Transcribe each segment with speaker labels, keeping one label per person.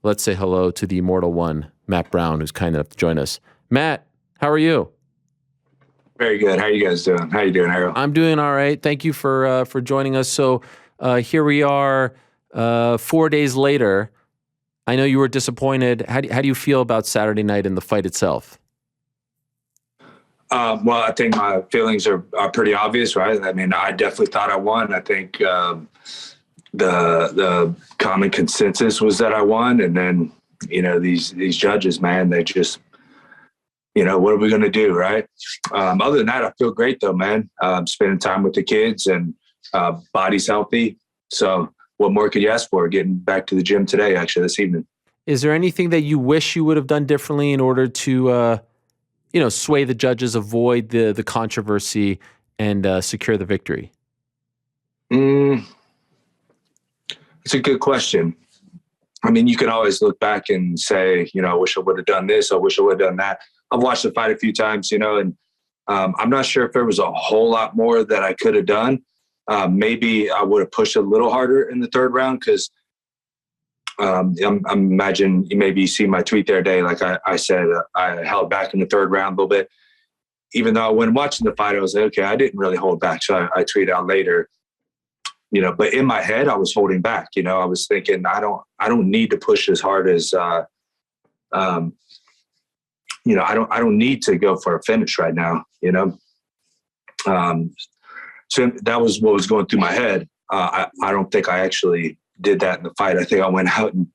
Speaker 1: let's say hello to the immortal one, Matt Brown, who's kind enough to join us. Matt, how are you?
Speaker 2: Very good. How are you guys doing? How you doing, Ariel?
Speaker 1: I'm doing all right. Thank you for joining us. So here we are 4 days later. I know you were disappointed. How do you feel about Saturday night and the fight itself?
Speaker 2: Well, I think my feelings are pretty obvious, right? I mean, I definitely thought I won. I think the common consensus was that I won. And then, these judges, man, they just, what are we going to do, right? Other than that, I feel great, though, man. Spending time with the kids and body's healthy. So what more could you ask for? Getting back to the gym today, actually, this evening.
Speaker 1: Is there anything that you wish you would have done differently in order to, sway the judges, avoid the controversy, and secure the victory?
Speaker 2: It's a good question. I mean, you can always look back and say, I wish I would have done this. I wish I would have done that. I've watched the fight a few times, and I'm not sure if there was a whole lot more that I could have done. Maybe I would have pushed a little harder in the third round because I imagine maybe you see my tweet there today. Like I said, I held back in the third round a little bit. Even though when watching the fight, I was like, okay, I didn't really hold back. So I tweeted out later, but in my head, I was holding back. I was thinking, I don't need to push as hard as, I don't need to go for a finish right now. So that was what was going through my head. I don't think I actually did that in the fight. I think I went out and,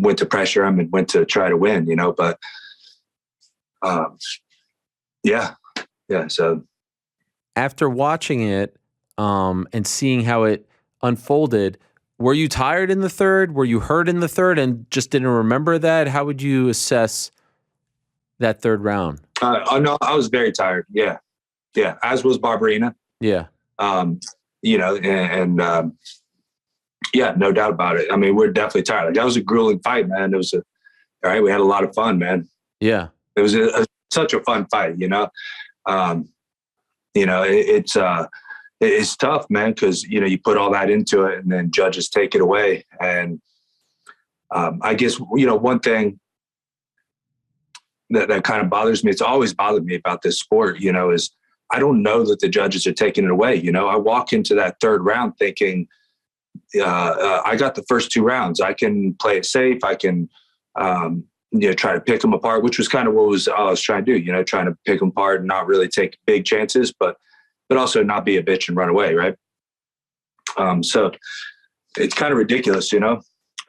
Speaker 2: went to pressure him and went to try to win, but yeah. So
Speaker 1: after watching it and seeing how it unfolded, were you tired in the third? Were you hurt in the third and just didn't remember that? How would you assess that third round?
Speaker 2: No, I was very tired. Yeah. As was Barberina.
Speaker 1: Yeah.
Speaker 2: Yeah, no doubt about it. I mean, we're definitely tired. Like, that was a grueling fight, man. All right. We had a lot of fun, man.
Speaker 1: Yeah.
Speaker 2: It was such a fun fight, it's tough, man. Cause you put all that into it and then judges take it away. And I guess, one thing that kind of bothers me, it's always bothered me about this sport, is I don't know that the judges are taking it away. I walk into that third round thinking, I got the first two rounds. I can play it safe. I can, try to pick them apart, which was kind of what I was trying to do, trying to pick them apart and not really take big chances, but also not be a bitch and run away. Right. So it's kind of ridiculous, in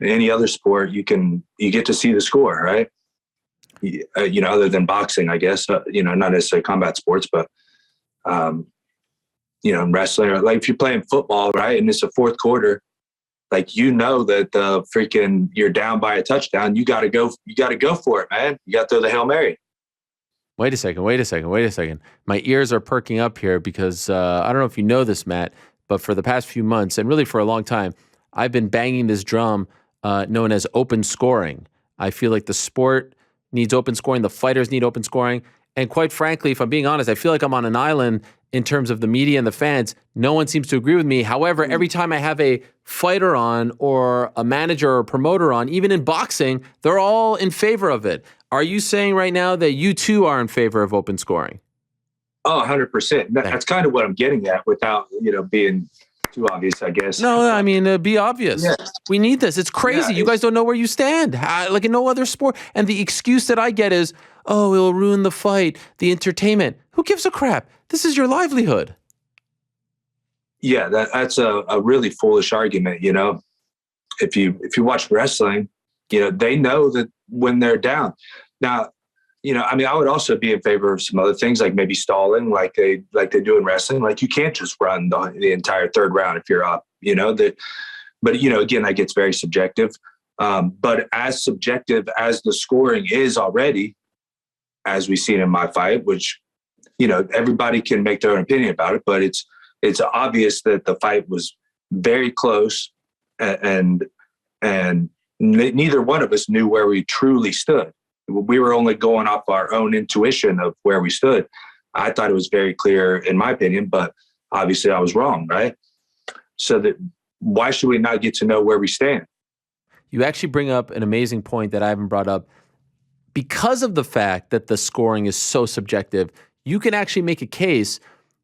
Speaker 2: any other sport, you get to see the score, right? Other than boxing, I guess, not necessarily combat sports, but wrestling, or like if you're playing football, right, and it's the fourth quarter, like that you're down by a touchdown, you got to go for it, man. You got to throw the Hail Mary.
Speaker 1: Wait a second. My ears are perking up here because I don't know if you know this, Matt, but for the past few months and really for a long time, I've been banging this drum known as open scoring. I feel like the sport needs open scoring. The fighters need open scoring. And quite frankly, if I'm being honest, I feel like I'm on an island in terms of the media and the fans. No one seems to agree with me. However, every time I have a fighter on or a manager or a promoter on, even in boxing, they're all in favor of it. Are you saying right now that you too are in favor of open scoring?
Speaker 2: Oh, 100%. That's kind of what I'm getting at without, being too obvious, I guess.
Speaker 1: No, I mean, be obvious.
Speaker 2: Yeah.
Speaker 1: We need this. It's crazy. You guys don't know where you stand, like in no other sport. And the excuse that I get is, oh, it'll ruin the fight, the entertainment. Who gives a crap? This is your livelihood.
Speaker 2: Yeah, that's a really foolish argument, If you watch wrestling, they know that when they're down. Now, I would also be in favor of some other things, like maybe stalling, like they do in wrestling. Like, you can't just run the entire third round if you're up, but again, that gets very subjective. But as subjective as the scoring is already, as we've seen in my fight, which, everybody can make their own opinion about it, but it's obvious that the fight was very close and neither one of us knew where we truly stood. We were only going off our own intuition of where we stood. I thought it was very clear in my opinion, but obviously I was wrong, right? So that why should we not get to know where we stand?
Speaker 1: You actually bring up an amazing point that I haven't brought up. Because of the fact that the scoring is so subjective, you can actually make a case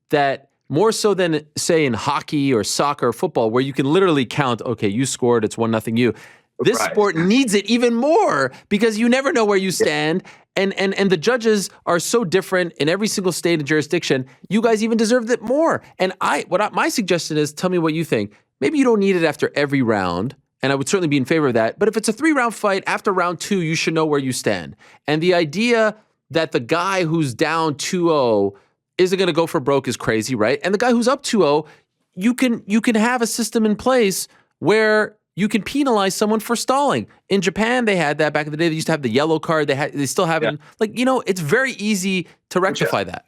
Speaker 1: that more so than, say, in hockey or soccer or football, where you can literally count, okay, you scored, it's 1-0 you. This sport needs it even more because you never know where you stand. And the judges are so different in every single state and jurisdiction. You guys even deserve it more. And my suggestion is, tell me what you think. Maybe you don't need it after every round. And I would certainly be in favor of that. But if it's a 3-round fight, after round 2, you should know where you stand. And the idea that the guy who's down 2-0 isn't going to go for broke is crazy, right? And the guy who's up 2-0, you can have a system in place where you can penalize someone for stalling. In Japan, they had that back in the day. They used to have the yellow card. They still have it. It's very easy to rectify that.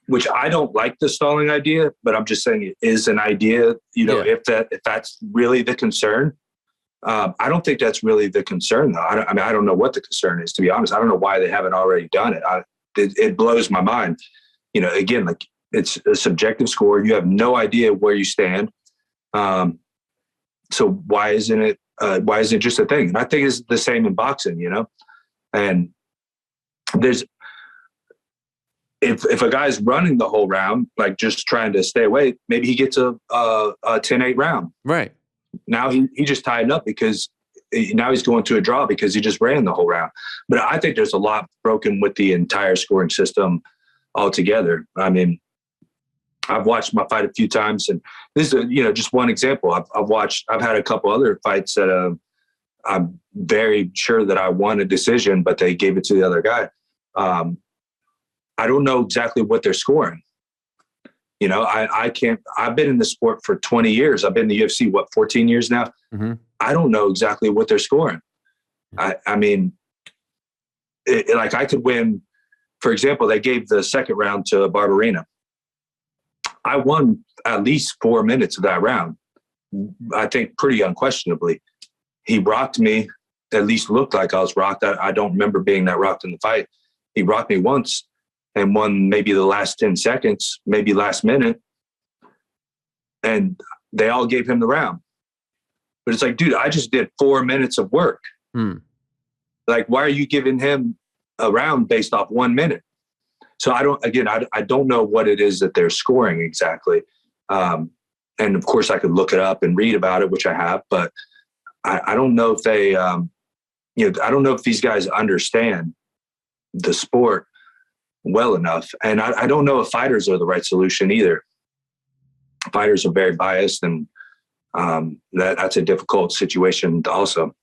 Speaker 2: Which I don't like the stalling idea, but I'm just saying it is an idea. If that's really the concern, I don't think that's really the concern, though. I don't know what the concern is, to be honest. I don't know why they haven't already done it. It blows my mind. Again, like, it's a subjective score. You have no idea where you stand. So why isn't it just a thing? And I think it's the same in boxing, and if a guy's running the whole round, like just trying to stay away, maybe he gets a 10-8 round.
Speaker 1: Right.
Speaker 2: Now he just tied up because now he's going to a draw because he just ran the whole round. But I think there's a lot broken with the entire scoring system altogether. I mean, I've watched my fight a few times, and this is just one example. I've had a couple other fights that I'm very sure that I won a decision, but they gave it to the other guy. I don't know exactly what they're scoring. I can't. I've been in the sport for 20 years. I've been in the UFC 14 years now. Mm-hmm. I don't know exactly what they're scoring. I mean, like, I could win. For example, they gave the second round to Barberena. I won at least 4 minutes of that round. I think pretty unquestionably. He rocked me. At least looked like I was rocked. I don't remember being that rocked in the fight. He rocked me once and won maybe the last 10 seconds, maybe last minute. And they all gave him the round. But it's like, dude, I just did 4 minutes of work. Like, why are you giving him a round based off 1 minute? So I don't know what it is that they're scoring exactly. And of course I could look it up and read about it, which I have, but I don't know if they, I don't know if these guys understand the sport well enough. And I don't know if fighters are the right solution either. Fighters are very biased, and that's a difficult situation also.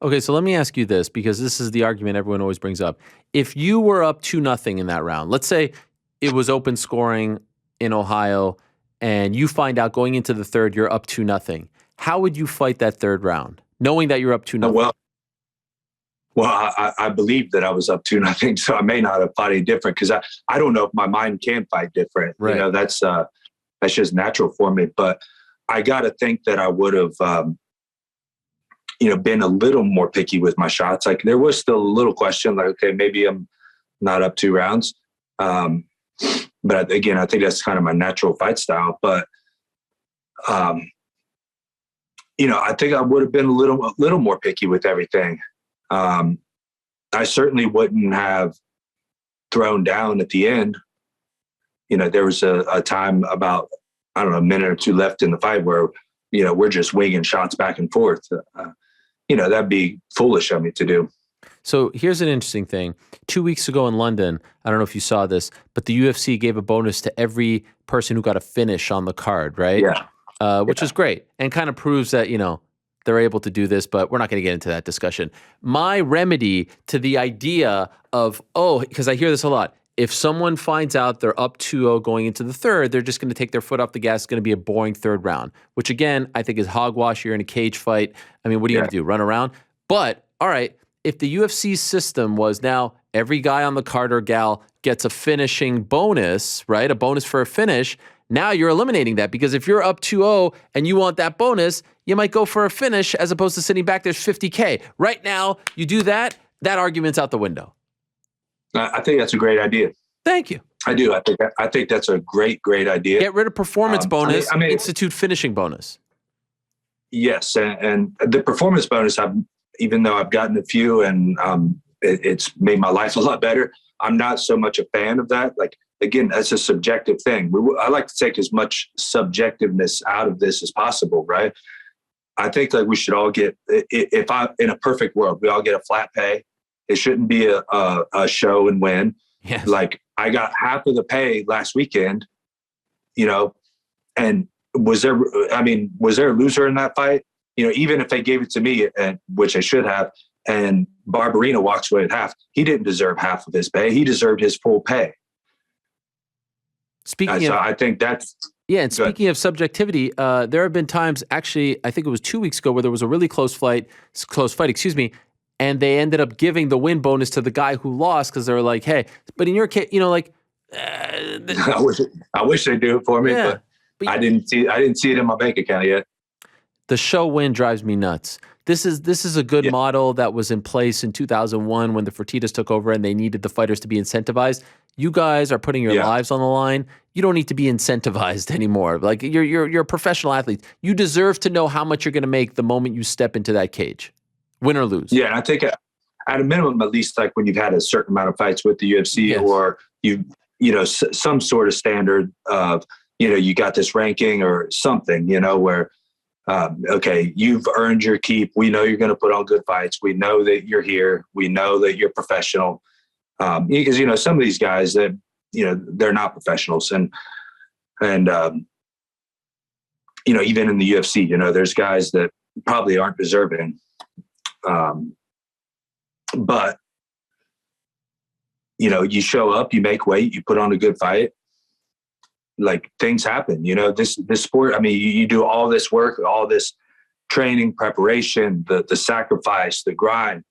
Speaker 1: Okay, so let me ask you this, because this is the argument everyone always brings up. If you were up 2-0 in that round, let's say it was open scoring in Ohio, and you find out going into the third you're up 2-0, how would you fight that third round, knowing that you're up 2-0?
Speaker 2: Well, I believe that I was up 2-0, so I may not have fought any different, because I don't know if my mind can fight different.
Speaker 1: Right.
Speaker 2: That's just natural for me. But I got to think that I would have, been a little more picky with my shots. Like, there was still a little question, like, okay, maybe I'm not up 2 rounds. But again, I think that's kind of my natural fight style. But, I think I would have been a little more picky with everything. I certainly wouldn't have thrown down at the end. There was a time about, I don't know, a minute or two left in the fight where, we're just winging shots back and forth. That'd be foolish of me to do.
Speaker 1: So here's an interesting thing. 2 weeks ago in London, I don't know if you saw this, but the UFC gave a bonus to every person who got a finish on the card, right?
Speaker 2: Yeah.
Speaker 1: Which is great, and kind of proves that, they're able to do this, but we're not going to get into that discussion. My remedy to the idea of, because I hear this a lot, if someone finds out they're up 2-0 going into the third, they're just going to take their foot off the gas. It's going to be a boring third round, which again, I think is hogwash. You're in a cage fight. I mean, what are you going to do? Run around? But all right, if the UFC system was now every guy on the card or gal gets a finishing bonus, right? A bonus for a finish. Now you're eliminating that, because if you're up 2-0 and you want that bonus, you might go for a finish as opposed to sitting back. There's $50K. Right now, you do that argument's out the window.
Speaker 2: I think that's a great idea.
Speaker 1: Thank you.
Speaker 2: I do. I think that's a great idea.
Speaker 1: Get rid of performance bonus, institute finishing bonus.
Speaker 2: Yes, and the performance bonus, even though I've gotten a few and it's made my life a lot better, I'm not so much a fan of that. Like, again, that's a subjective thing. I like to take as much subjectiveness out of this as possible, right? I think like we should all get, if I, in a perfect world, we all get a flat pay. It shouldn't be a show and win.
Speaker 1: Yes.
Speaker 2: Like, I got half of the pay last weekend, and was there a loser in that fight? Even if they gave it to me, which they should have, and Barberina walks away with half, he didn't deserve half of his pay. He deserved his full pay. I think that's...
Speaker 1: Yeah, and speaking of subjectivity, there have been times, actually, I think it was 2 weeks ago, where there was a really close fight, and they ended up giving the win bonus to the guy who lost because they were like, hey, but in your case,
Speaker 2: I wish they do it for me, but I didn't see it in my bank account yet.
Speaker 1: The show win drives me nuts. This is a good model that was in place in 2001 when the Fertittas took over and they needed the fighters to be incentivized. You guys are putting your lives on the line. You don't need to be incentivized anymore. Like, you're a professional athlete. You deserve to know how much you're going to make the moment you step into that cage, win or lose.
Speaker 2: Yeah, and I think at a minimum, at least like when you've had a certain amount of fights with the UFC, or some sort of standard of, you got this ranking or something, where, okay, you've earned your keep. We know you're going to put on good fights. We know that you're here. We know that you're professional. Because, some of these guys that, they're not professionals. And even in the UFC, there's guys that probably aren't deserving. But, you show up, you make weight, you put on a good fight. Like, things happen, this sport. I mean, you do all this work, all this training, preparation, the sacrifice, the grind,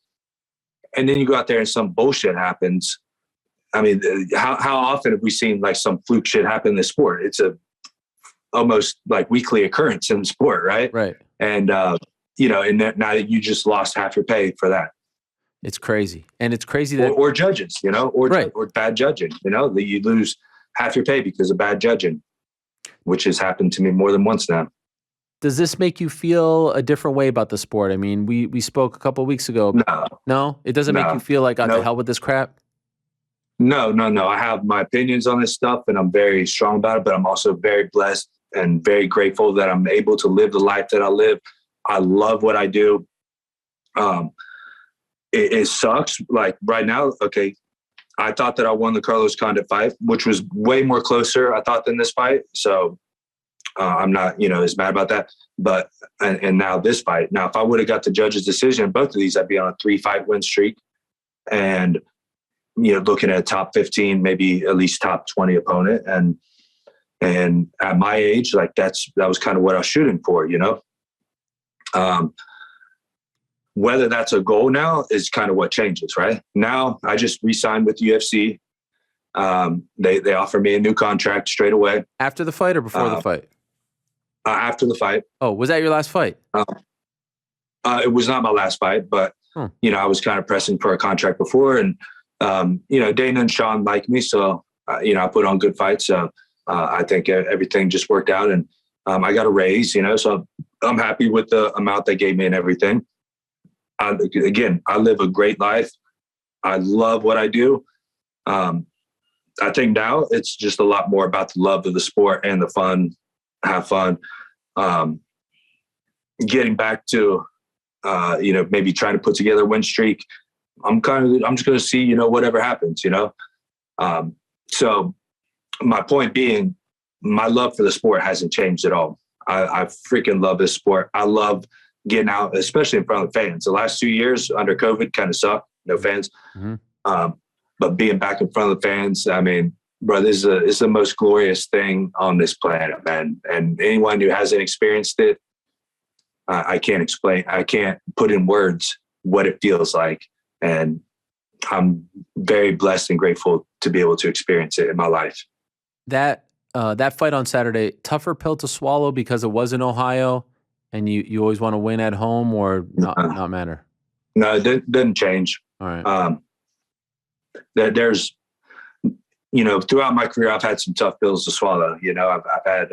Speaker 2: and then you go out there and some bullshit happens. I mean, how often have we seen like some fluke shit happen in the sport? It's a almost like weekly occurrence in the sport, right?
Speaker 1: Right.
Speaker 2: And now that you just lost half your pay for that.
Speaker 1: It's crazy, and it's crazy that
Speaker 2: or judges, or bad judging. That you lose half your pay because of bad judging, which has happened to me more than once now.
Speaker 1: Does this make you feel a different way about the sport? I mean, we spoke a couple of weeks ago. No, it doesn't make you feel like, the hell with this crap?
Speaker 2: No. I have my opinions on this stuff, and I'm very strong about it, but I'm also very blessed and very grateful that I'm able to live the life that I live. I love what I do. It sucks. Like right now, okay, I thought that I won the Carlos Condit fight, which was way more closer, I thought, than this fight. So I'm not, as mad about that. But, and now this fight. Now, if I would have got the judge's decision in both of these, I'd be on a 3-fight win streak. And, looking at a top 15, maybe at least top 20 opponent. And at my age, like that was kind of what I was shooting for, whether that's a goal now is kind of what changes, right? Now I just re-signed with UFC. They offered me a new contract straight away.
Speaker 1: After the fight or before the fight?
Speaker 2: After the fight.
Speaker 1: Oh, was that your last fight?
Speaker 2: It was not my last fight, but I was kind of pressing for a contract before, and Dana and Sean like me, so I put on good fights. So I think everything just worked out, and I got a raise. So I'm happy with the amount they gave me and everything. I live a great life. I love what I do. I think now it's just a lot more about the love of the sport and the fun, have fun. Getting back to, maybe trying to put together a win streak. I'm just going to see, whatever happens, So my point being, my love for the sport hasn't changed at all. I freaking love this sport. I love getting out, especially in front of fans. The last 2 years under COVID kind of sucked, no fans. Mm-hmm. But being back in front of the fans, I mean, bro, this is the most glorious thing on this planet, man. And anyone who hasn't experienced it, I can't explain. I can't put in words what it feels like. And I'm very blessed and grateful to be able to experience it in my life.
Speaker 1: That fight on Saturday, tougher pill to swallow because it was in Ohio, and you always want to win at home, or not matter?
Speaker 2: No, it doesn't change.
Speaker 1: All right.
Speaker 2: There's, throughout my career, I've had some tough pills to swallow. I've had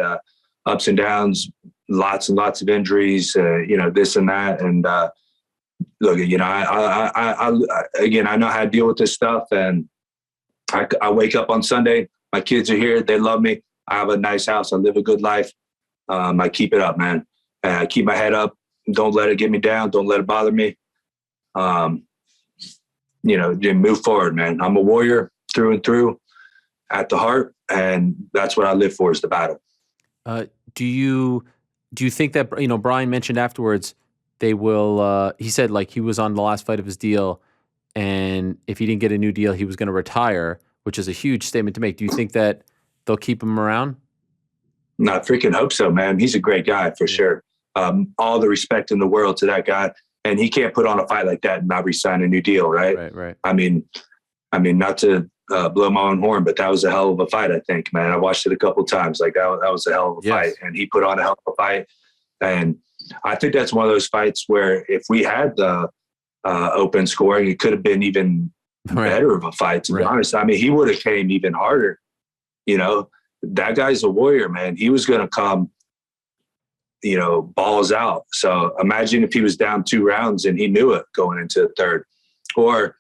Speaker 2: ups and downs, lots and lots of injuries, this and that. And look, I know how to deal with this stuff. And I wake up on Sunday. My kids are here. They love me. I have a nice house. I live a good life. I keep it up, man. And I keep my head up. Don't let it get me down. Don't let it bother me. Move forward, man. I'm a warrior through and through at the heart. And that's what I live for, is the battle.
Speaker 1: Do you think that, Brian mentioned afterwards, they will, he said like he was on the last fight of his deal, and if he didn't get a new deal, he was going to retire, which is a huge statement to make. Do you think that they'll keep him around?
Speaker 2: No, I freaking hope so, man. He's a great guy for sure. All the respect in the world to that guy. And he can't put on a fight like that and not re-sign a new deal, right?
Speaker 1: Right.
Speaker 2: I mean, not to blow my own horn, but that was a hell of a fight, I think, man. I watched it a couple of times. Like that was a hell of a fight. And he put on a hell of a fight. And I think that's one of those fights where if we had the open scoring, it could have been even better of a fight, to be honest. I mean, he would have came even harder. That guy's a warrior, man. He was going to come, balls out. So imagine if he was down 2 rounds and he knew it going into the third. Or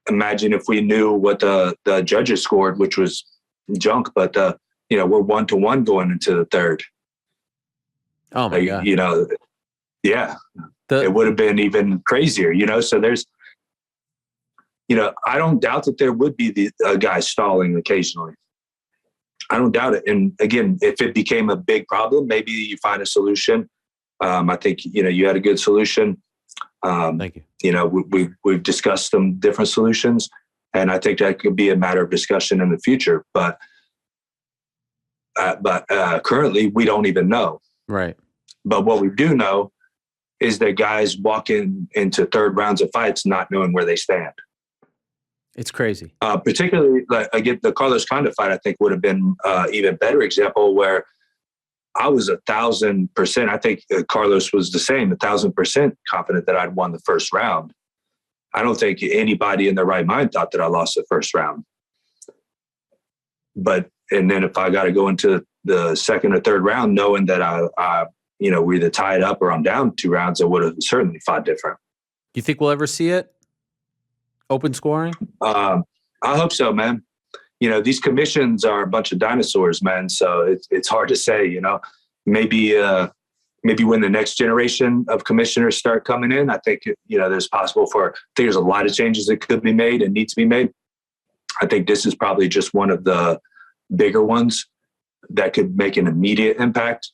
Speaker 2: imagine if we knew what the judges scored, which was junk, but we're 1-1 going into the third.
Speaker 1: Oh my God.
Speaker 2: It would have been even crazier, so there's, I don't doubt that there would be a guy stalling occasionally. I don't doubt it. And again, if it became a big problem, maybe you find a solution. I think, you had a good solution.
Speaker 1: Thank you.
Speaker 2: We've discussed some different solutions, and I think that could be a matter of discussion in the future. But currently we don't even know.
Speaker 1: Right.
Speaker 2: But what we do know is that guys walk into third rounds of fights not knowing where they stand.
Speaker 1: It's crazy.
Speaker 2: Particularly, like again, the Carlos Condit fight, I think would have been even better example, where I was 1,000%. I think Carlos was the same, 1,000% confident that I'd won the first round. I don't think anybody in their right mind thought that I lost the first round. And then if I got to go into the second or third round, knowing that I we either tied up or I'm down 2 rounds, I would have certainly fought different.
Speaker 1: Do you think we'll ever see it? Open scoring?
Speaker 2: I hope so, man. These commissions are a bunch of dinosaurs, man. So it's hard to say, maybe when the next generation of commissioners start coming in, I think, there's there's a lot of changes that could be made and need to be made. I think this is probably just one of the bigger ones that could make an immediate impact.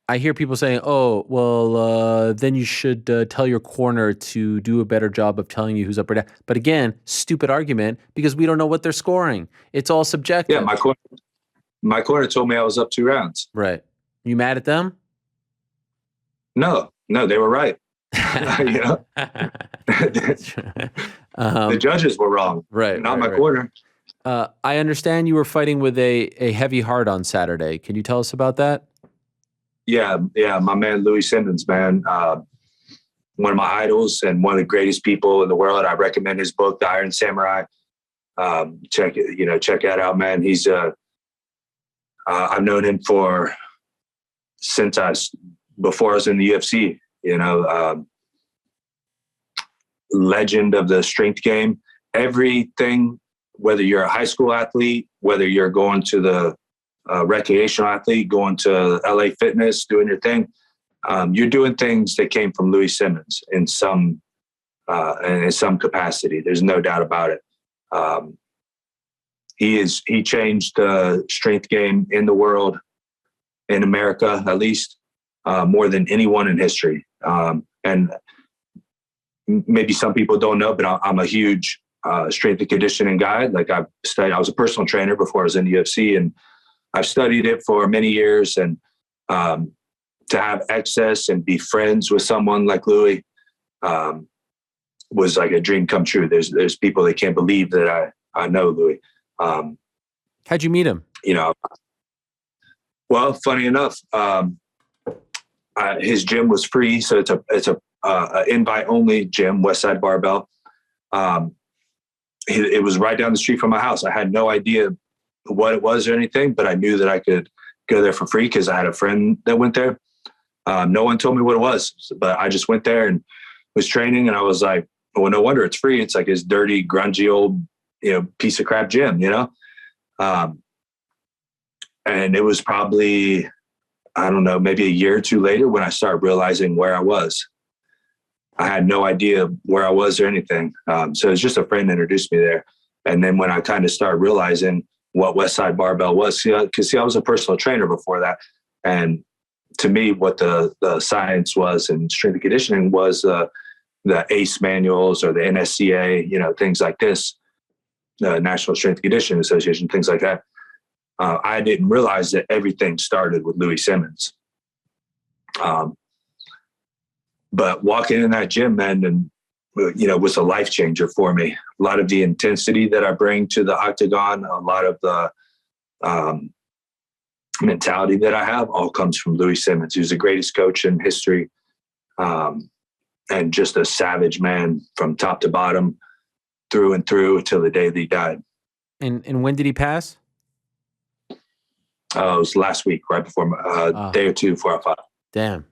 Speaker 1: I hear people saying, oh, well, then you should tell your corner to do a better job of telling you who's up or down. But again, stupid argument, because we don't know what they're scoring. It's all subjective.
Speaker 2: Yeah, my corner told me I was up 2 rounds.
Speaker 1: Right. You mad at them?
Speaker 2: No, they were right. The judges were wrong.
Speaker 1: Right.
Speaker 2: Not my corner.
Speaker 1: I understand you were fighting with a heavy heart on Saturday. Can you tell us about that?
Speaker 2: Yeah. My man, Louie Simmons, man. One of my idols and one of the greatest people in the world. I recommend his book, The Iron Samurai. Check that out, man. He's, I've known him before I was in the UFC, legend of the strength game. Everything, whether you're a high school athlete, whether you're going to the recreational athlete, going to LA Fitness, doing your thing, you're doing things that came from Louie Simmons in some capacity. There's no doubt about it. He changed the strength game in the world, in America at least, more than anyone in history. And maybe some people don't know, but I'm a huge strength and conditioning guy. Like I was a personal trainer before I was in the UFC, and I've studied it for many years. And to have access and be friends with someone like Louie was like a dream come true. There's people that can't believe that I know Louie.
Speaker 1: How'd you meet him?
Speaker 2: Well, funny enough, his gym was free, so it's a invite only gym, Westside Barbell. It was right down the street from my house. I had no idea what it was or anything, but I knew that I could go there for free because I had a friend that went there. No one told me what it was, but I just went there and was training, and I was like, well, no wonder it's free. It's like this dirty, grungy old, piece of crap gym, and it was probably, I don't know, maybe a year or two later when I started realizing where I was. I had no idea where I was or anything. So it was just a friend introduced me there. And then when I kind of started realizing what Westside Barbell was, because I was a personal trainer before that. And to me, what the science was and strength and conditioning was the ACE manuals or the NSCA, things like this, the National Strength and Conditioning Association, things like that. I didn't realize that everything started with Louie Simmons. But walking in that gym, man, and was a life changer for me. A lot of the intensity that I bring to the octagon, a lot of the mentality that I have, all comes from Louie Simmons, who's the greatest coach in history, and just a savage man from top to bottom, through and through, until the day that he died.
Speaker 1: And when did he pass?
Speaker 2: It was last week, right before day or two before I fought.
Speaker 1: Damn.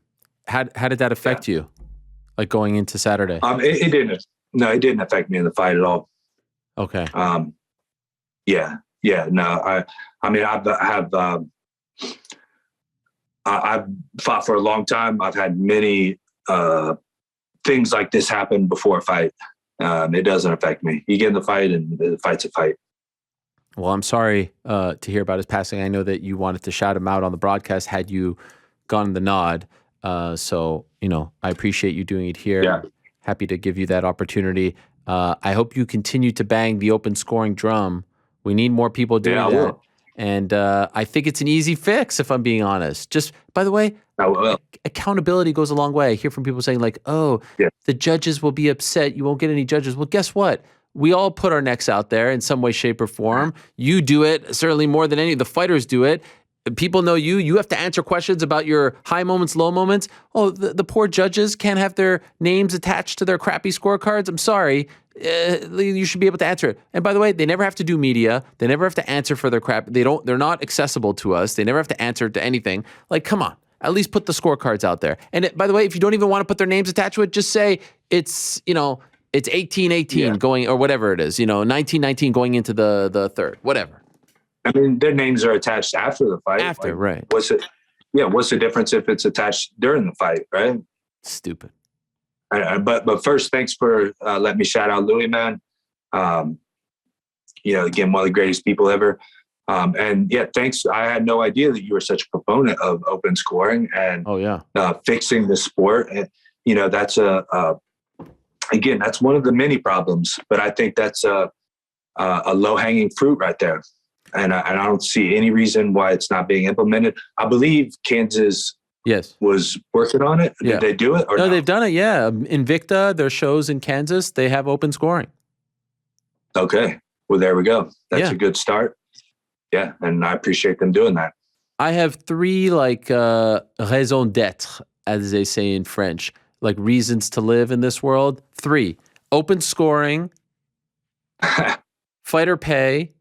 Speaker 1: How did that affect you, like going into Saturday?
Speaker 2: It didn't. No, it didn't affect me in the fight at all.
Speaker 1: Okay.
Speaker 2: Yeah. No, I've fought for a long time. I've had many things like this happen before a fight. It doesn't affect me. You get in the fight, and the fight's a fight.
Speaker 1: Well, I'm sorry to hear about his passing. I know that you wanted to shout him out on the broadcast had you gotten the nod. So, I appreciate you doing it here.
Speaker 2: Yeah.
Speaker 1: Happy to give you that opportunity. I hope you continue to bang the open scoring drum. We need more people doing that.
Speaker 2: Will.
Speaker 1: And I think it's an easy fix, if I'm being honest. Just, by the way, accountability goes a long way. I hear from people saying like, the judges will be upset. You won't get any judges. Well, guess what? We all put our necks out there in some way, shape, or form. You do it certainly more than any of the fighters do it. People know you. You have to answer questions about your high moments, low moments. Oh, the poor judges can't have their names attached to their crappy scorecards. I'm sorry. You should be able to answer it. And by the way, they never have to do media. They never have to answer for their crap. They're not accessible to us. They never have to answer to anything. Like, come on. At least put the scorecards out there. And by the way, if you don't even want to put their names attached to it, just say it's 18-18 going, or whatever it is, 19-19 going into the third, whatever.
Speaker 2: I mean, their names are attached after the fight.
Speaker 1: After, right.
Speaker 2: What's the difference if it's attached during the fight, right?
Speaker 1: Stupid.
Speaker 2: But first, thanks for letting me shout out Louie, man. Again, one of the greatest people ever. And thanks. I had no idea that you were such a proponent of open scoring and fixing the sport. And, that's again, that's one of the many problems, but I think that's a low-hanging fruit right there. And I don't see any reason why it's not being implemented. I believe Kansas was working on it.
Speaker 1: Yeah.
Speaker 2: Did they do it? Or
Speaker 1: no, they've done it, yeah. Invicta, their shows in Kansas, they have open scoring.
Speaker 2: Okay. Well, there we go. That's a good start. Yeah, and I appreciate them doing that.
Speaker 1: I have three, raison d'être, as they say in French, like reasons to live in this world. 3, open scoring, fighter pay,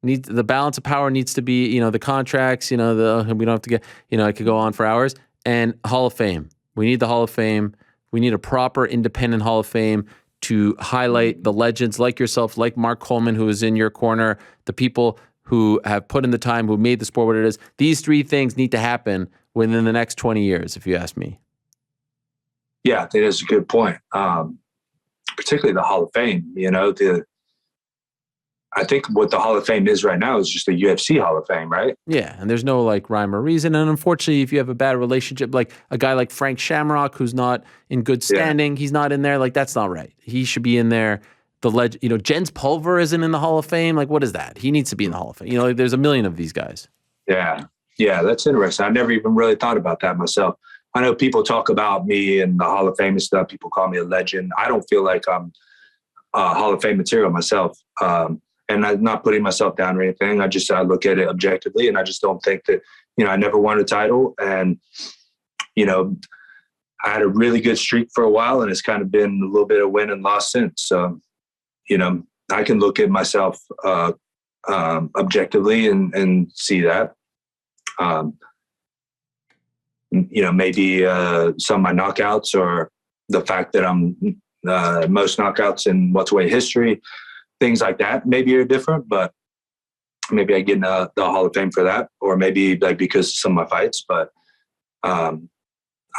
Speaker 1: the balance of power needs to be, the contracts, we don't have to get, I could go on for hours, and Hall of Fame. We need the Hall of Fame. We need a proper independent Hall of Fame to highlight the legends like yourself, like Mark Coleman, who is in your corner, the people who have put in the time, who made the sport what it is. These 3 things need to happen within the next 20 years, if you ask me.
Speaker 2: Yeah, I think that's a good point. Particularly the Hall of Fame, I think what the Hall of Fame is right now is just a UFC Hall of Fame, right?
Speaker 1: Yeah, and there's no rhyme or reason. And unfortunately, if you have a bad relationship, like a guy like Frank Shamrock, who's not in good standing, he's not in there. That's not right. He should be in there. Jens Pulver isn't in the Hall of Fame. What is that? He needs to be in the Hall of Fame. There's a million of these guys.
Speaker 2: Yeah, that's interesting. I never even really thought about that myself. I know people talk about me and the Hall of Fame and stuff. People call me a legend. I don't feel like I'm Hall of Fame material myself. And I'm not putting myself down or anything. I look at it objectively, and I just don't think that, I never won a title. And, I had a really good streak for a while, and it's kind of been a little bit of win and loss since. So, I can look at myself objectively and see that. Um, maybe some of my knockouts, or the fact that I'm most knockouts in welterweight history, things like that maybe are different, but maybe I get in the Hall of Fame for that, or maybe like because of some of my fights. But I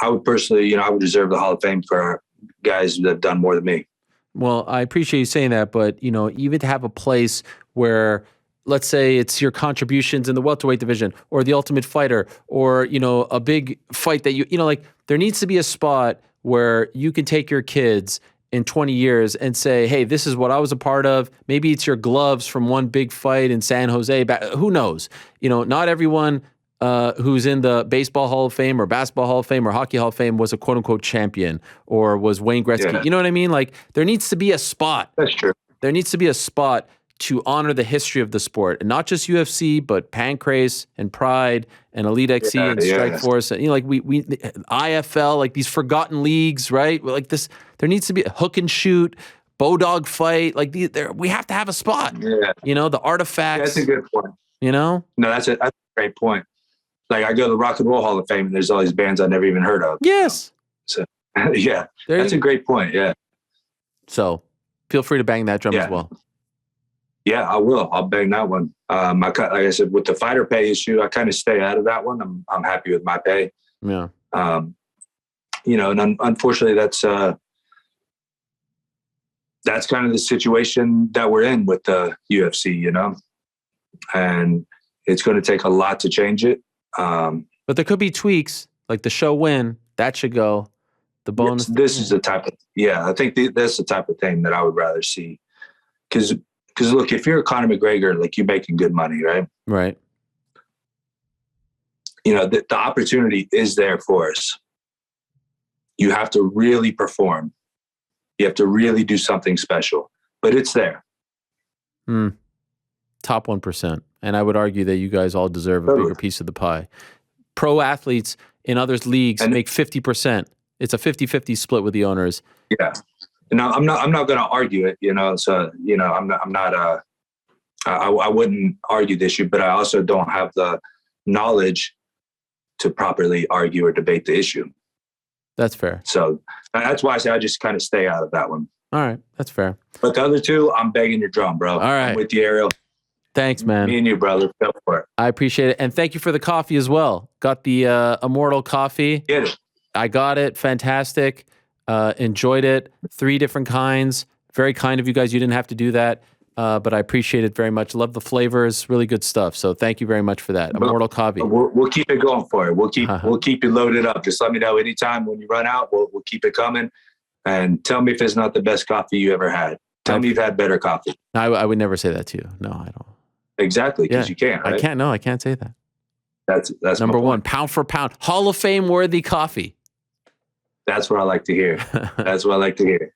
Speaker 2: would personally, I would deserve the Hall of Fame for guys that have done more than me.
Speaker 1: Well, I appreciate you saying that, but even to have a place where, let's say it's your contributions in the welterweight division or the Ultimate Fighter, or a big fight that like there needs to be a spot where you can take your kids in 20 years and say, hey, this is what I was a part of. Maybe it's your gloves from one big fight in San Jose. Who knows? Not everyone who's in the Baseball Hall of Fame or Basketball Hall of Fame or Hockey Hall of Fame was a quote unquote champion or was Wayne Gretzky.
Speaker 2: Yeah.
Speaker 1: You know what I mean? Like there needs to be a spot.
Speaker 2: That's true.
Speaker 1: There needs to be a spot to honor the history of the sport, and not just UFC, but Pancrase and Pride and Elite XC and Strikeforce, and like we IFL, like these forgotten leagues, right? Like this, there needs to be a hook and shoot, Bodog fight, like we have to have a spot.
Speaker 2: Yeah,
Speaker 1: the artifacts.
Speaker 2: That's a good point.
Speaker 1: No,
Speaker 2: that's a great point. Like I go to the Rock and Roll Hall of Fame, and there's all these bands I never even heard of.
Speaker 1: Yes.
Speaker 2: So yeah, that's a great point. Yeah.
Speaker 1: So feel free to bang that drum as well.
Speaker 2: Yeah, I will. I'll bang that one. Like I said, with the fighter pay issue, I kind of stay out of that one. I'm happy with my pay.
Speaker 1: Yeah.
Speaker 2: And unfortunately, that's kind of the situation that we're in with the UFC. And it's going to take a lot to change it.
Speaker 1: But there could be tweaks, like the show win that should go. The bonus.
Speaker 2: This is the type of I think that's the type of thing that I would rather see, because look, if you're Conor McGregor, like you're making good money, right?
Speaker 1: Right.
Speaker 2: The opportunity is there for us. You have to really perform. You have to really do something special, but it's there.
Speaker 1: Top 1%. And I would argue that you guys all deserve a bigger piece of the pie. Pro athletes in others leagues make 50%. It's a 50-50 split with the owners.
Speaker 2: Yeah. And I'm not going to argue it, so, I wouldn't argue the issue, but I also don't have the knowledge to properly argue or debate the issue.
Speaker 1: That's fair.
Speaker 2: So that's why I say I just kind of stay out of that one.
Speaker 1: All right. That's fair.
Speaker 2: But the other two, I'm begging your drum, bro.
Speaker 1: All right.
Speaker 2: I'm with you, Ariel.
Speaker 1: Thanks, man.
Speaker 2: Me and you, brother. Go for it.
Speaker 1: I appreciate it. And thank you for the coffee as well. Got the Immortal coffee.
Speaker 2: Get it.
Speaker 1: I got it. Fantastic. Enjoyed it. 3 different kinds. Very kind of you guys. You didn't have to do that, but I appreciate it very much. Love the flavors. Really good stuff. So thank you very much for that. Immortal coffee.
Speaker 2: We'll keep it going for it. We'll keep you loaded up. Just let me know anytime when you run out. We'll keep it coming. And tell me if it's not the best coffee you ever had. Tell me you've had better coffee.
Speaker 1: I would never say that to you. No, I don't.
Speaker 2: Exactly, because you can't. Right?
Speaker 1: I can't. No, I can't say that.
Speaker 2: That's
Speaker 1: number one. Pound for pound, Hall of Fame worthy coffee.
Speaker 2: That's what I like to hear. That's what I like to hear.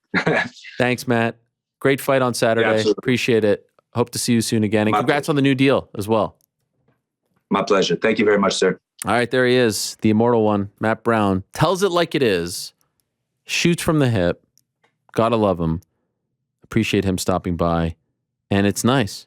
Speaker 1: Thanks, Matt. Great fight on Saturday.
Speaker 2: Yeah,
Speaker 1: appreciate it. Hope to see you soon again. And congrats on the new deal as well.
Speaker 2: My pleasure. Thank you very much, sir.
Speaker 1: All right, there he is, the immortal one, Matt Brown. Tells it like it is. Shoots from the hip. Gotta love him. Appreciate him stopping by. And it's nice.